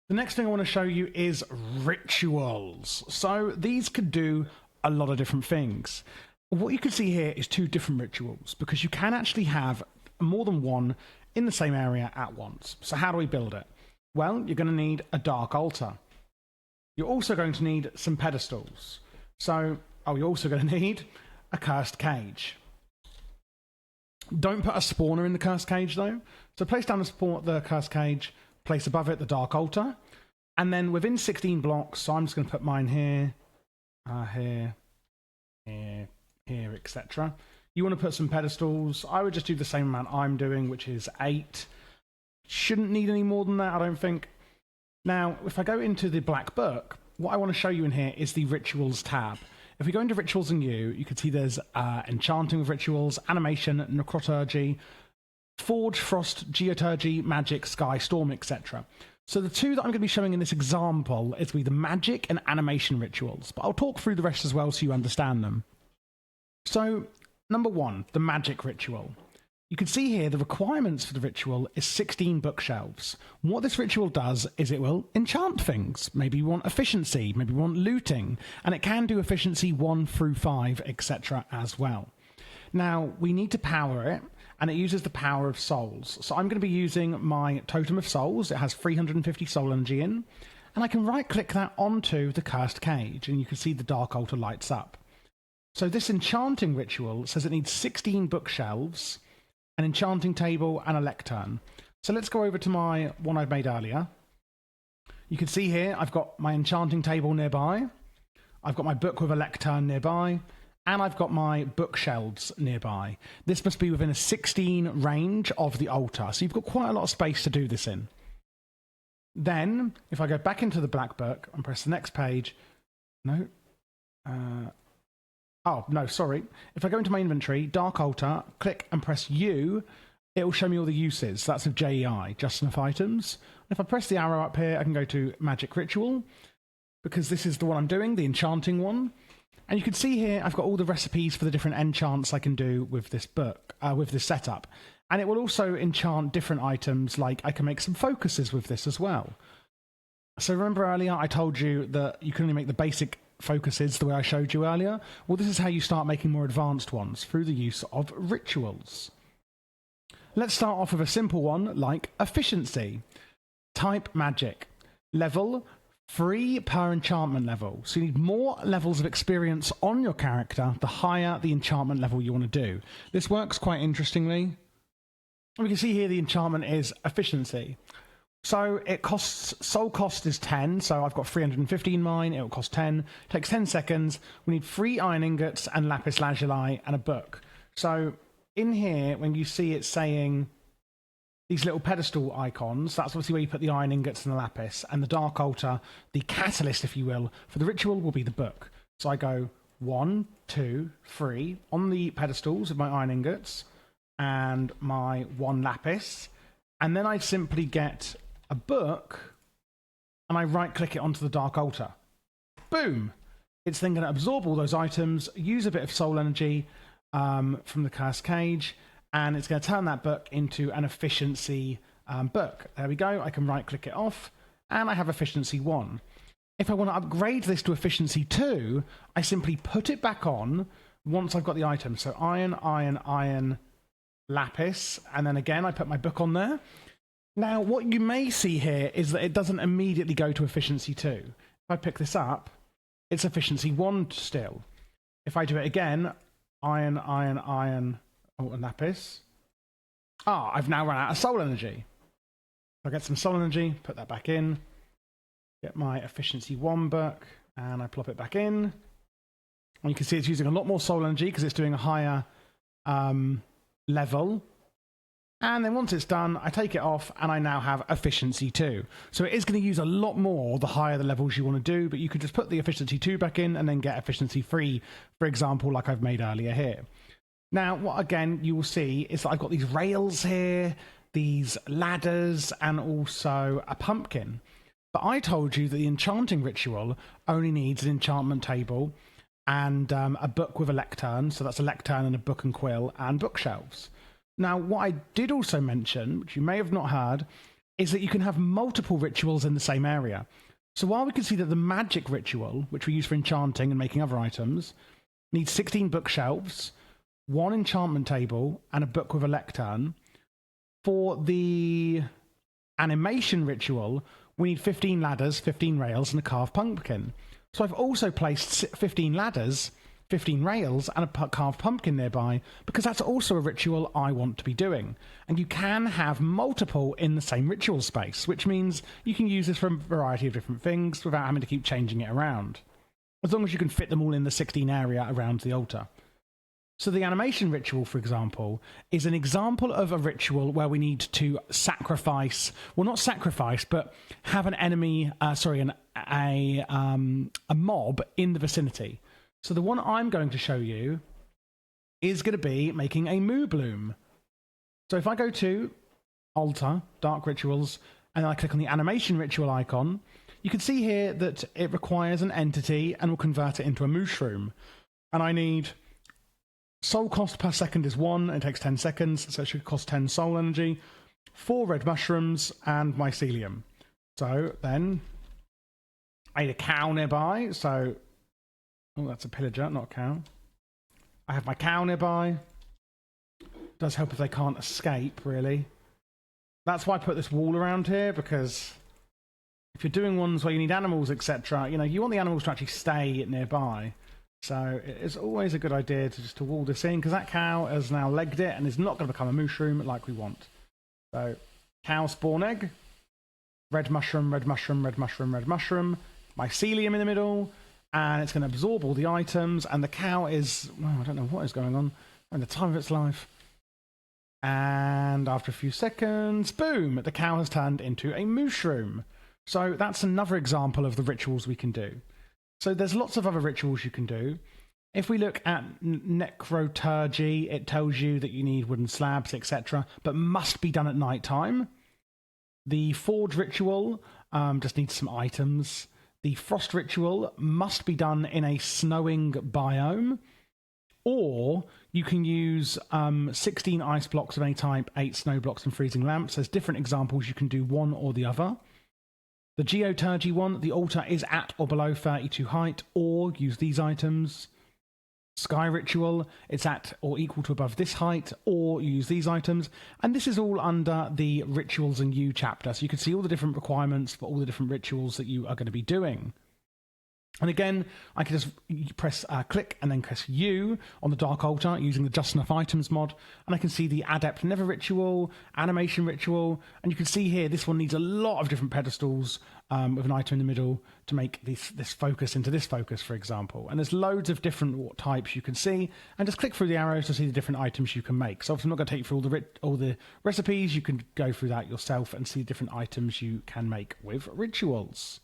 The next thing I want to show you is rituals. So these could do a lot of different things. What you can see here is two different rituals because you can actually have more than one in the same area at once. So how do we build it? Well, you're going to need a dark altar. You're also going to need some pedestals. You're also going to need a cursed cage. Don't put a spawner in the cursed cage though. So place down the cursed cage, place above it the dark altar, and then within 16 blocks, so I'm just going to put mine here, here, etc. You want to put some pedestals. I would just do the same amount I'm doing, which is 8. Shouldn't need any more than that, I don't think. Now, if I go into the black book, what I want to show you in here is the rituals tab. If we go into rituals and you can see there's enchanting with rituals, animation, necroturgy, forge, frost, geoturgy, magic, sky, storm, etc. So the two that I'm going to be showing in this example is going to be the magic and animation rituals, but I'll talk through the rest as well so you understand them. So, number 1, the magic ritual. You can see here the requirements for the ritual is 16 bookshelves. What this ritual does is it will enchant things. Maybe you want efficiency, maybe you want looting, and it can do efficiency 1 through 5, etc. as well. Now, we need to power it, and it uses the power of souls. So I'm going to be using my Totem of Souls. It has 350 soul energy in, and I can right-click that onto the cursed cage, and you can see the dark altar lights up. So this enchanting ritual says it needs 16 bookshelves, an enchanting table, and a lectern. So let's go over to my one I've made earlier. You can see here I've got my enchanting table nearby, I've got my book with a lectern nearby, and I've got my bookshelves nearby. This must be within a 16 range of the altar, so you've got quite a lot of space to do this in. Then, if I go back into the black book and press the next page, If I go into my inventory, Dark Altar, click and press U, it will show me all the uses. That's of JEI, just enough items. If I press the arrow up here, I can go to Magic Ritual, because this is the one I'm doing, the enchanting one. And you can see here, I've got all the recipes for the different enchants I can do with this book, with this setup. And it will also enchant different items, like I can make some focuses with this as well. So remember earlier, I told you that you can only make the basic focuses the way I showed you earlier. Well, this is how you start making more advanced ones, through the use of rituals. Let's start off with a simple one like efficiency. Type magic. Level 3 per enchantment level. So you need more levels of experience on your character the higher the enchantment level you want to do. This works quite interestingly. We can see here the enchantment is efficiency. So it costs, soul cost is 10, so I've got 350 in mine, it will cost 10. Takes 10 seconds. We need 3 iron ingots and lapis lazuli and a book. So in here, when you see it saying these little pedestal icons, that's obviously where you put the iron ingots and the lapis, and the dark altar, the catalyst, if you will, for the ritual will be the book. So I go 1, 2, 3 on the pedestals with my iron ingots and my 1 lapis, and then I simply get a book and I right click it onto the dark altar. Boom! It's then going to absorb all those items, use a bit of soul energy from the cursed cage, and it's going to turn that book into an efficiency book. There we go. I can right click it off and I have efficiency 1. If I want to upgrade this to efficiency 2, I simply put it back on once I've got the item. So iron, iron, iron, lapis, and then again I put my book on there. Now what you may see here is that it doesn't immediately go to efficiency 2. If I pick this up, it's efficiency 1 still. If I do it again, iron, iron, iron, and lapis. I've now run out of soul energy. I get some soul energy, put that back in, get my efficiency 1 book, and I plop it back in. And you can see it's using a lot more soul energy because it's doing a higher level. And then once it's done, I take it off and I now have efficiency 2. So it is going to use a lot more the higher the levels you want to do, but you could just put the efficiency 2 back in and then get efficiency 3, for example, like I've made earlier here. Now, what again you will see is that I've got these rails here, these ladders, and also a pumpkin. But I told you that the enchanting ritual only needs an enchantment table and a book with a lectern. So that's a lectern and a book and quill and bookshelves. Now, what I did also mention, which you may have not heard, is that you can have multiple rituals in the same area. So while we can see that the magic ritual, which we use for enchanting and making other items, needs 16 bookshelves, 1 enchantment table, and a book with a lectern, for the animation ritual, we need 15 ladders, 15 rails, and a carved pumpkin. So I've also placed 15 ladders, 15 rails, and a carved pumpkin nearby, because that's also a ritual I want to be doing. And you can have multiple in the same ritual space, which means you can use this for a variety of different things without having to keep changing it around, as long as you can fit them all in the 16 area around the altar. So the animation ritual, for example, is an example of a ritual where we need to sacrifice, well, not sacrifice, but have an enemy, a mob in the vicinity. So the one I'm going to show you is going to be making a Moo Bloom. So if I go to Altar, Dark Rituals, and I click on the animation ritual icon, you can see here that it requires an entity and will convert it into a mushroom. And I need soul cost per second is 1, and it takes 10 seconds, so it should cost 10 soul energy, 4 red mushrooms, and mycelium. So then I need a cow nearby, so oh, that's a pillager, not a cow. I have my cow nearby. Does help if they can't escape, really. That's why I put this wall around here, because if you're doing ones where you need animals, etc., you want the animals to actually stay nearby. So it's always a good idea to wall this in, because that cow has now legged it and is not going to become a mushroom like we want. So cow spawn egg, red mushroom, red mushroom, red mushroom, red mushroom, mycelium in the middle, and it's going to absorb all the items, and the cow is, well, I don't know what is going on, in the time of its life. And after a few seconds, boom, the cow has turned into a mushroom. So that's another example of the rituals we can do. So there's lots of other rituals you can do. If we look at necroturgy, it tells you that you need wooden slabs, etc., but must be done at night time. The forge ritual just needs some items. The frost ritual must be done in a snowing biome, or you can use 16 ice blocks of any type, 8 snow blocks, and freezing lamps. There's different examples. You can do one or the other. The geoturgy one, the altar is at or below 32 height, or use these items. Sky ritual, it's at or equal to above this height, or use these items. And this is all under the Rituals and You chapter, so you can see all the different requirements for all the different rituals that you are going to be doing. And again, I can just press click and then press U on the Dark Altar using the Just Enough Items mod, and I can see the Adept Never ritual, Animation ritual, and you can see here this one needs a lot of different pedestals with an item in the middle to make this focus into this focus, for example. And there's loads of different types you can see, and just click through the arrows to see the different items you can make. So obviously I'm not going to take you through all the recipes. You can go through that yourself and see different items you can make with rituals.